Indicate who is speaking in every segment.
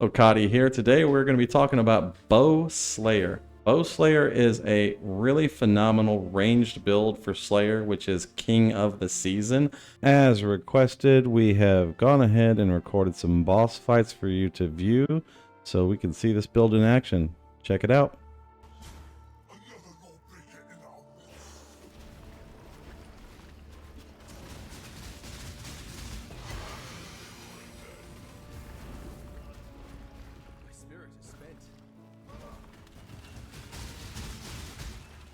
Speaker 1: Lokati here. Today we're going to be talking about Bow Slayer. Bow Slayer is a really phenomenal ranged build for Slayer, which is king of the season. As requested, we have gone ahead and recorded some boss fights for you to view so we can see this build in action. Check it out.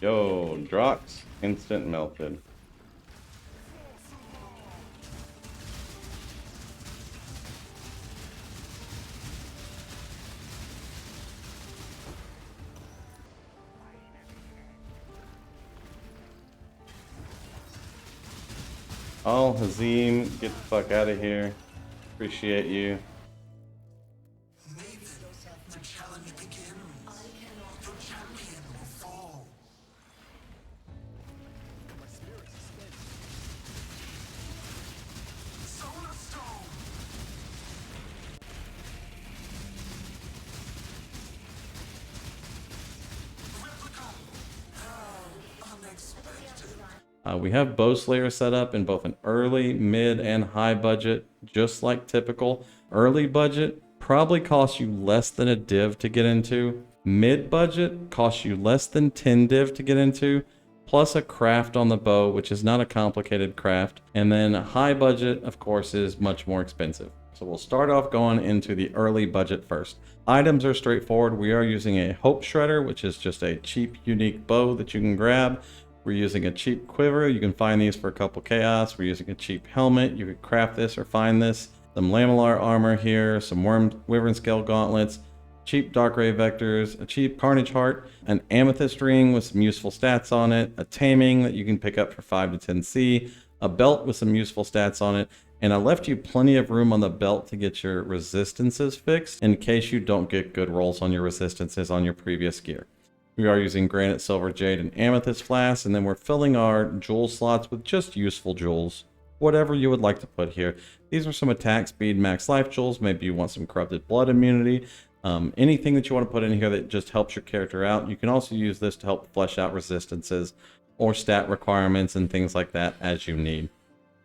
Speaker 1: Yo, Drox, instant melted. Oh, Hazim, get the fuck out of here. Appreciate you. We have Bow Slayer set up in both an early, mid, and high budget, just like typical. Early budget probably costs you less than a div to get into. Mid budget costs you less than 10 div to get into, plus a craft on the bow, which is not a complicated craft. And then high budget, of course, is much more expensive. So we'll start off going into the early budget first. Items are straightforward. We are using a Hope Shredder, which is just a cheap, unique bow that you can grab. We're using a cheap quiver. You can find these for a couple chaos. We're using a cheap helmet. You could craft this or find this. Some lamellar armor here, some wyvern scale gauntlets, cheap dark ray vectors, a cheap carnage heart, an amethyst ring with some useful stats on it, a taming that you can pick up for 5 to 10C, a belt with some useful stats on it, and I left you plenty of room on the belt to get your resistances fixed in case you don't get good rolls on your resistances on your previous gear. We are using granite, silver, jade, and amethyst flasks, and then we're filling our jewel slots with just useful jewels. Whatever you would like to put here. These are some attack speed, max life jewels. Maybe you want some corrupted blood immunity. Anything that you want to put in here that just helps your character out. You can also use this to help flesh out resistances or stat requirements and things like that as you need.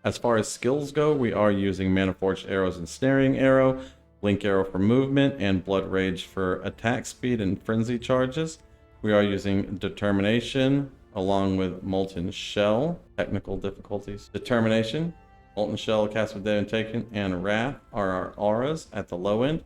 Speaker 1: As far as skills go, we are using Mana Forged arrows and snaring arrow, blink arrow for movement, and blood rage for attack speed and frenzy charges. We are using Determination along with Molten Shell. Technical difficulties. Determination, Molten Shell, Cast with Detonation, and Wrath are our auras at the low end.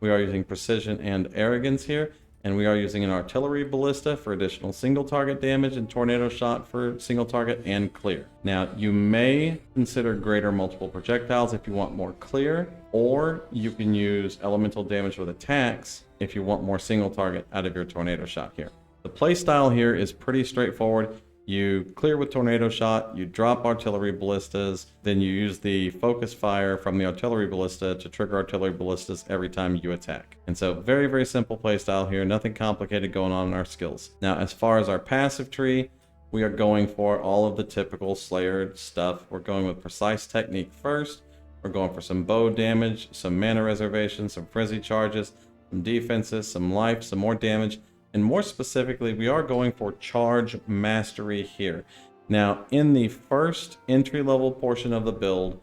Speaker 1: We are using Precision and Arrogance here. And we are using an Artillery Ballista for additional single target damage and Tornado Shot for single target and clear. Now, you may consider greater multiple projectiles if you want more clear, or you can use elemental damage with attacks if you want more single target out of your Tornado Shot here. The playstyle here is pretty straightforward. You clear with Tornado Shot, you drop Artillery Ballistas, then you use the Focus Fire from the Artillery Ballista to trigger Artillery Ballistas every time you attack. And so very, very simple playstyle here, nothing complicated going on in our skills. Now, as far as our passive tree, we are going for all of the typical Slayer stuff. We're going with Precise Technique first. We're going for some bow damage, some mana reservation, some frenzy charges, some defenses, some life, some more damage. And more specifically, we are going for Charge Mastery here. Now, in the first entry-level portion of the build,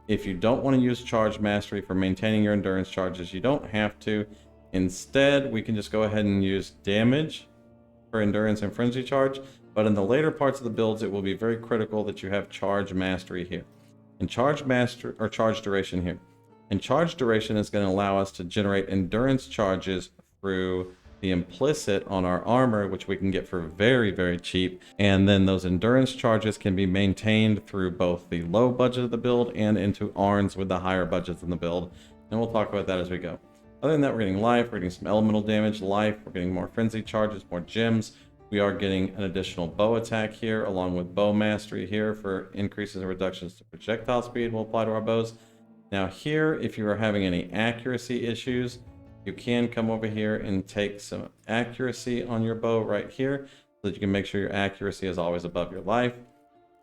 Speaker 1: if you don't want to use Charge Mastery for maintaining your endurance charges, you don't have to. Instead, we can just go ahead and use damage for endurance and frenzy charge. But in the later parts of the builds, it will be very critical that you have Charge Mastery here. And Charge Mastery, or Charge Duration here. And Charge Duration is going to allow us to generate endurance charges through the implicit on our armor, which we can get for very, very cheap. And then those endurance charges can be maintained through both the low budget of the build and into Arns with the higher budgets in the build. And we'll talk about that as we go. Other than that, we're getting life, we're getting some elemental damage, life, we're getting more frenzy charges, more gems. We are getting an additional bow attack here, along with bow mastery here for increases and reductions to projectile speed will apply to our bows. Now here, if you are having any accuracy issues, you can come over here and take some accuracy on your bow right here so that you can make sure your accuracy is always above your life.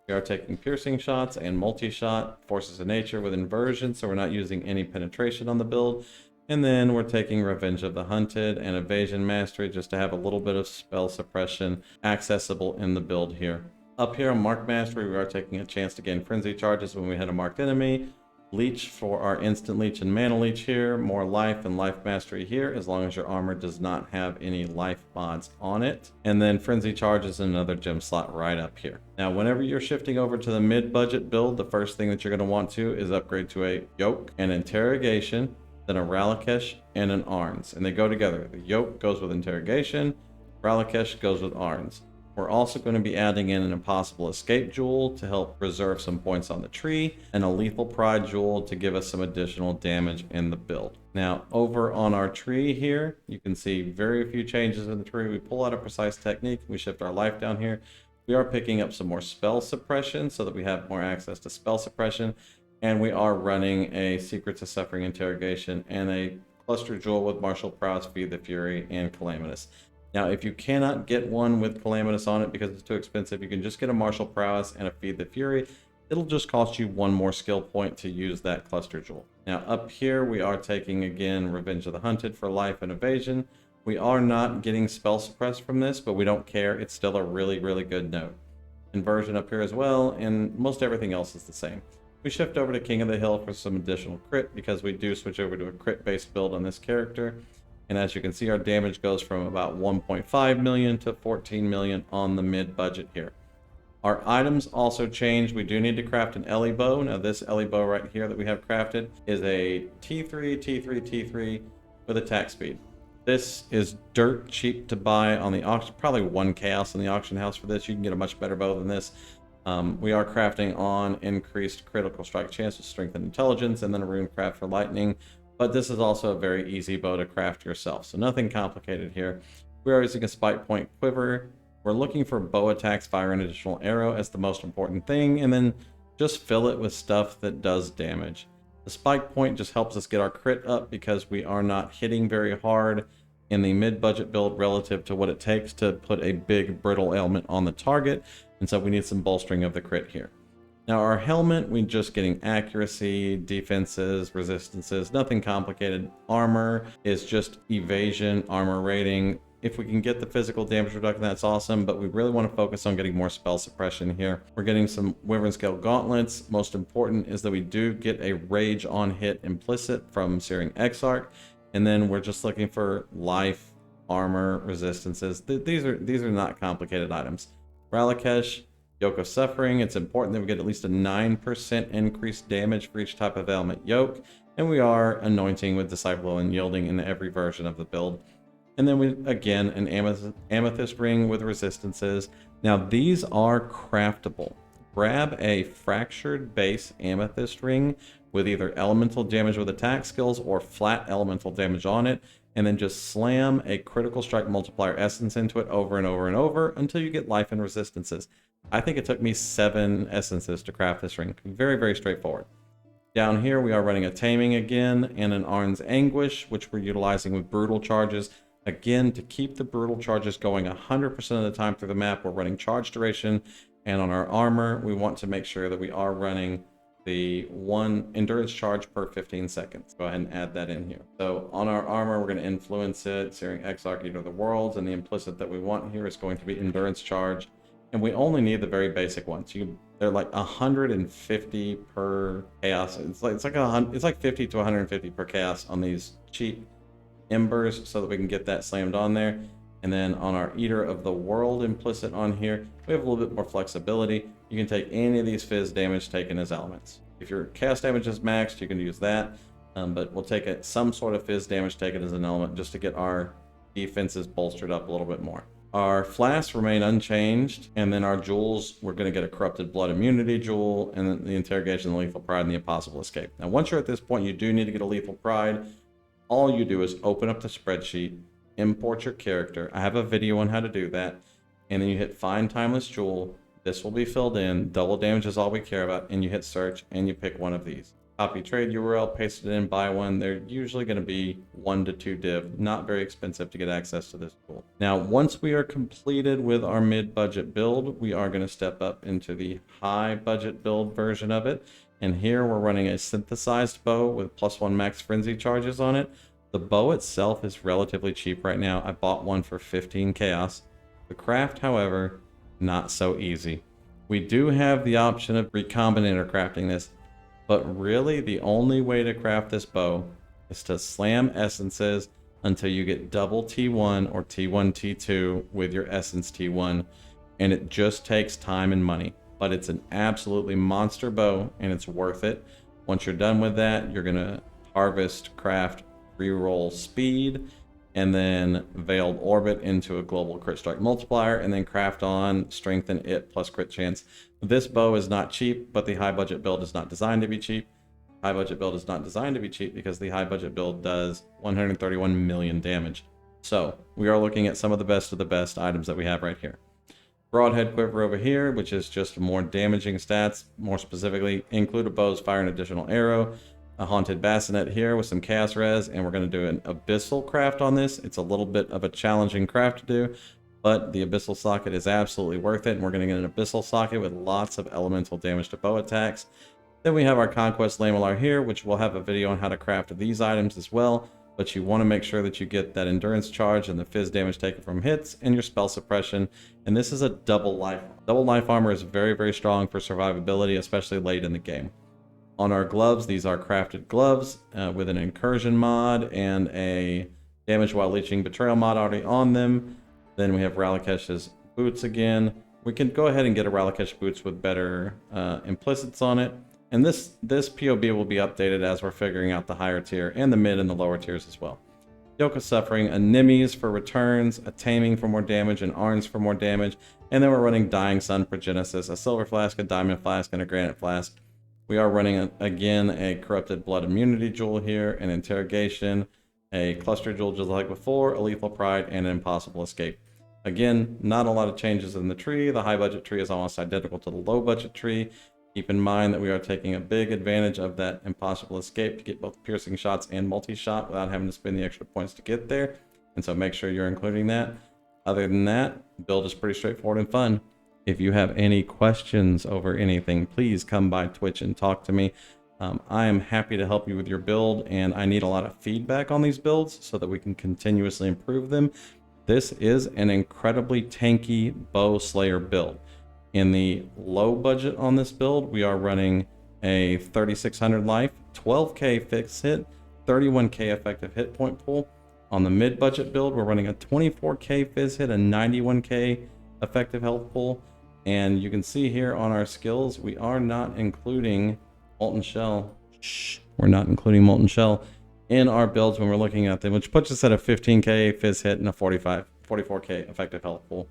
Speaker 1: We are taking piercing shots and multi-shot, forces of nature with inversion, so we're not using any penetration on the build. And then we're taking Revenge of the Hunted and Evasion Mastery just to have a little bit of spell suppression accessible in the build here. Up here on Mark Mastery, we are taking a chance to gain Frenzy charges when we hit a marked enemy. Leech for our Instant Leech and Mana Leech here. More Life and Life Mastery here, as long as your armor does not have any life mods on it. And then Frenzy charges and another gem slot right up here. Now, whenever you're shifting over to the mid-budget build, the first thing that you're going to want to is upgrade to a Yoke, an Interrogation, then a Ralakesh, and an Arns. And they go together. The Yoke goes with Interrogation, Ralakesh goes with Arns. We're also going to be adding in an Impossible Escape Jewel to help preserve some points on the tree, and a Lethal Pride Jewel to give us some additional damage in the build. Now, over on our tree here, you can see very few changes in the tree. We pull out a Precise Technique, we shift our life down here. We are picking up some more spell suppression so that we have more access to spell suppression, and we are running a Secrets of Suffering Interrogation and a Cluster Jewel with Martial Prowess, Feed the Fury, and Calamitous. Now, if you cannot get one with Calamitous on it because it's too expensive, you can just get a Martial Prowess and a Feed the Fury. It'll just cost you one more skill point to use that Cluster Jewel. Now, up here, we are taking, again, Revenge of the Hunted for life and evasion. We are not getting spell suppressed from this, but we don't care. It's still a really, really good note. Inversion up here as well, and most everything else is the same. We shift over to King of the Hill for some additional crit because we do switch over to a crit-based build on this character. And as you can see, our damage goes from about 1.5 million to 14 million on the mid budget here. Our items also change. We do need to craft an Ellie bow. Now this Ellie bow right here that we have crafted is a T3, T3, T3 with attack speed. This is dirt cheap to buy on the auction, probably 1 chaos in the auction house for this. You can get a much better bow than this. We are crafting on increased critical strike chance with strength and intelligence, and then a rune craft for lightning. But this is also a very easy bow to craft yourself, so nothing complicated here. We are using a spike point quiver. We're looking for bow attacks, fire an additional arrow as the most important thing, and then just fill it with stuff that does damage. The spike point just helps us get our crit up because we are not hitting very hard in the mid-budget build relative to what it takes to put a big brittle ailment on the target, and so we need some bolstering of the crit here. Now our helmet, we're just getting accuracy, defenses, resistances, nothing complicated. Armor is just evasion, armor rating. If we can get the physical damage reduction, that's awesome, but we really want to focus on getting more spell suppression here. We're getting some Wyvern Scale Gauntlets. Most important is that we do get a Rage on hit implicit from Searing Exarch, and then we're just looking for life, armor, resistances. These are not complicated items. Ralakesh, Yoke of Suffering, it's important that we get at least a 9% increased damage for each type of element yoke, and we are anointing with Disciple and Yielding in every version of the build. And then we, again, an amethyst ring with resistances. Now these are craftable. Grab a fractured base amethyst ring with either elemental damage with attack skills or flat elemental damage on it, and then just slam a critical strike multiplier essence into it over and over and over until you get life and resistances. I think it took me 7 essences to craft this ring. Very, very straightforward. Down here, we are running a Taming again and an Arn's Anguish, which we're utilizing with brutal charges. Again, to keep the brutal charges going 100% of the time through the map, we're running charge duration. And on our armor, we want to make sure that we are running the 1 endurance charge per 15 seconds. Go ahead and add that in here. So on our armor, we're going to influence it, Searing Exarch, Eater of the Worlds, and the implicit that we want here is going to be endurance charge. And we only need the very basic ones. They're like 150 per chaos. It's like 50 to 150 per chaos on these cheap embers, so that we can get that slammed on there. And then on our Eater of the World implicit on here, we have a little bit more flexibility. You can take any of these fizz damage taken as elements. If your chaos damage is maxed, you can use that. But we'll take some sort of fizz damage taken as an element just to get our defenses bolstered up a little bit more. Our flasks remain unchanged, and then our jewels, we're going to get a Corrupted Blood Immunity jewel, and then the Interrogation, the Lethal Pride, and the Impossible Escape. Now, once you're at this point, you do need to get a Lethal Pride. All you do is open up the spreadsheet, import your character. I have a video on how to do that, and then you hit Find Timeless Jewel. This will be filled in. Double damage is all we care about, and you hit Search, and you pick one of these. Copy trade URL, paste it in, buy one. They're usually going to be 1 to 2 div, not very expensive to get access to this tool. Now, once we are completed with our mid-budget build, we are going to step up into the high-budget build version of it. And here we're running a synthesized bow with +1 max frenzy charges on it, The bow itself is relatively cheap right now. I bought one for 15 chaos. The craft, however, not so easy. We do have the option of recombinator crafting this, but really the only way to craft this bow is to slam essences until you get double T1 or T1 T2 with your essence T1, and it just takes time and money. But it's an absolutely monster bow, and it's worth it. Once you're done with that, you're gonna harvest, craft, reroll speed, and then veiled orbit into a global crit strike multiplier, and then craft on strengthen it plus crit chance. This bow is not cheap, but the high budget build is not designed to be cheap. High budget build is not designed to be cheap because the high budget build does 131 million damage. So we are looking at some of the best items that we have right here. Broadhead quiver over here, which is just more damaging stats. More specifically, include a bow's fire an additional arrow. A haunted bassinet here with some chaos res, and we're going to do an abyssal craft on this. It's a little bit of a challenging craft to do, but the abyssal socket is absolutely worth it, and we're going to get an abyssal socket with lots of elemental damage to bow attacks. Then we have our conquest lamellar here, which we'll have a video on how to craft these items as well, but you want to make sure that you get that endurance charge and the fizz damage taken from hits and your spell suppression. And this is a double life. Double life armor is very, very strong for survivability, especially late in the game. On our gloves, these are crafted gloves with an incursion mod and a damage while leeching betrayal mod already on them. Then we have Ralakesh's boots again. We can go ahead and get a Ralakesh boots with better implicits on it. And this POB will be updated as we're figuring out the higher tier and the mid and the lower tiers as well. Yoke of Suffering, a Nimis for returns, a Taming for more damage, and Arns for more damage. And then we're running Dying Sun for Genesis, a Silver Flask, a Diamond Flask, and a Granite Flask. We are running, again, a Corrupted Blood Immunity Jewel here, an Interrogation, a Cluster Jewel just like before, a Lethal Pride, and an Impossible Escape. Again, not a lot of changes in the tree. The high budget tree is almost identical to the low budget tree. Keep in mind that we are taking a big advantage of that Impossible Escape to get both piercing shots and multi-shot without having to spend the extra points to get there. And so make sure you're including that. Other than that, build is pretty straightforward and fun. If you have any questions over anything, please come by Twitch and talk to me. I am happy to help you with your build, and I need a lot of feedback on these builds so that we can continuously improve them. This is an incredibly tanky bow slayer build. In the low budget on this build, we are running a 3600 life, 12k fixed hit, 31k effective hit point pool. On the mid budget build, we're running a 24k fizz hit, a 91k effective health pool. And you can see here on our skills, we are not including Molten Shell. We're not including Molten Shell in our builds when we're looking at them, which puts us at a 15k fizz hit and a 44k effective health pool.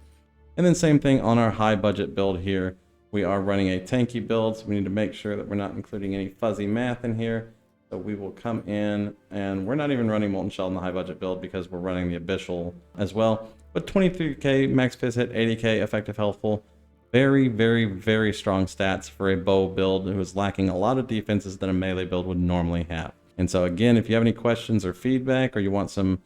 Speaker 1: And then same thing on our high budget build here. We are running a tanky build, so we need to make sure that we're not including any fuzzy math in here. So we will come in, and we're not even running Molten Shell in the high budget build because we're running the Abyssal as well. But 23k max fizz hit, 80k effective health pool. Very, very, very strong stats for a bow build who is lacking a lot of defenses that a melee build would normally have. And so again, if you have any questions or feedback, or you want some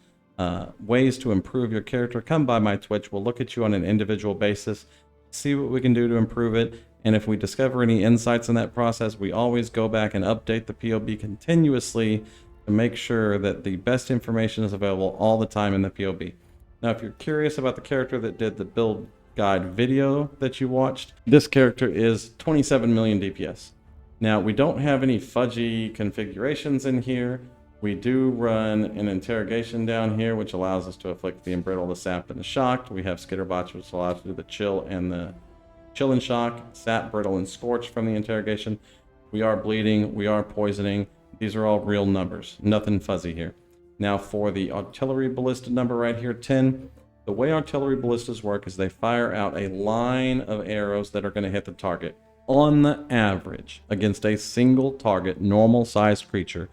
Speaker 1: ways to improve your character, come by my Twitch. We'll look at you on an individual basis, see what we can do to improve it. And if we discover any insights in that process, we always go back and update the POB continuously to make sure that the best information is available all the time in the POB. Now, if you're curious about the character that did the build guide video that you watched, this character is 27 million DPS. Now, we don't have any fudgy configurations in here. We do run an interrogation down here, which allows us to afflict the embrittled, the sapped, and the shocked. We have skitterbots, which allows us to do the chill and shock, sap, brittle, and scorch from the interrogation. We are bleeding, we are poisoning. These are all real numbers, nothing fuzzy here. Now for the artillery ballista number right here, 10. The way artillery ballistas work is they fire out a line of arrows that are going to hit the target. On the average, against a single target, normal sized creature,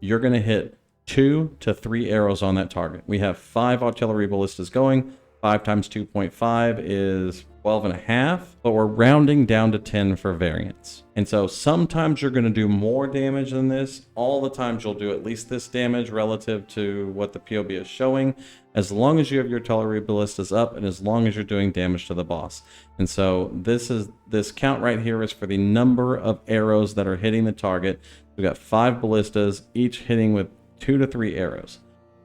Speaker 1: you're going to hit 2 to 3 arrows on that target. We have 5 artillery ballistas going. 5 times 2.5 is 12.5, but we're rounding down to 10 for variance. And so sometimes you're going to do more damage than this. All the times you'll do at least this damage relative to what the POB is showing, as long as you have your artillery ballistas up and as long as you're doing damage to the boss. And so this count right here is for the number of arrows that are hitting the target. We've got 5 ballistas, each hitting with 2 to 3 arrows.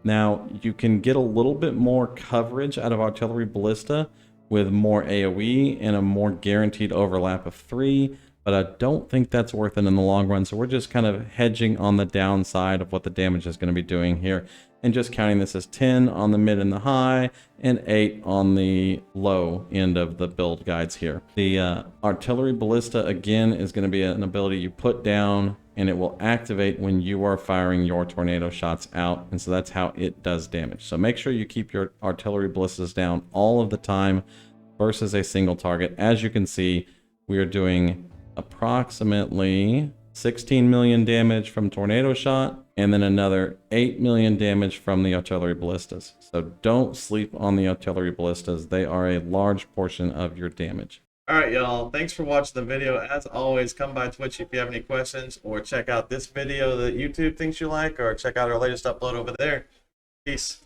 Speaker 1: Now, you can get a little bit more coverage out of Artillery Ballista with more AoE and a more guaranteed overlap of 3, but I don't think that's worth it in the long run. So we're just kind of hedging on the downside of what the damage is going to be doing here, and just counting this as 10 on the mid and the high, and 8 on the low end of the build guides here. The Artillery Ballista, again, is going to be an ability you put down, and it will activate when you are firing your tornado shots out, and so that's how it does damage. So make sure you keep your Artillery Ballistas down all of the time versus a single target. As you can see, we are doing approximately 16 million damage from tornado shot, and then another 8 million damage from the Artillery Ballistas. So don't sleep on the Artillery Ballistas. They are a large portion of your damage. Alright, y'all. Thanks for watching the video. As always, come by Twitch if you have any questions, or check out this video that YouTube thinks you like, or check out our latest upload over there. Peace.